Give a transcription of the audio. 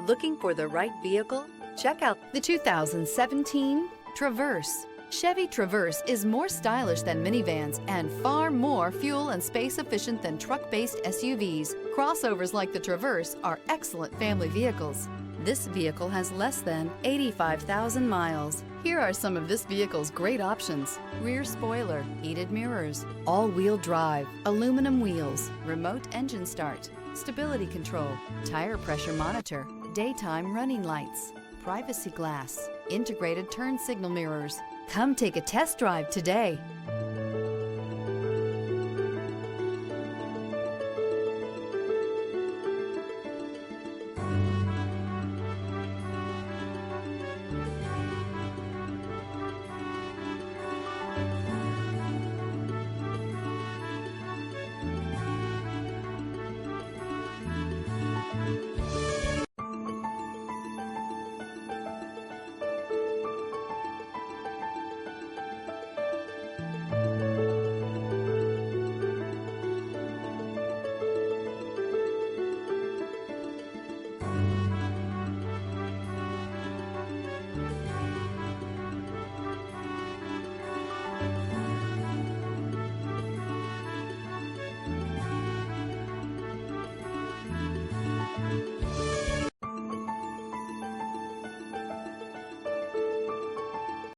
Looking for the right vehicle? Check out the 2017 Traverse. Chevy Traverse is more stylish than minivans and far more fuel and space efficient than truck-based SUVs. Crossovers like the Traverse are excellent family vehicles. This vehicle has less than 85,000 miles. Here are some of this vehicle's great options: rear spoiler, heated mirrors, all-wheel drive, aluminum wheels, remote engine start, stability control, tire pressure monitor, daytime running lights, privacy glass, integrated turn signal mirrors. Come take a test drive today.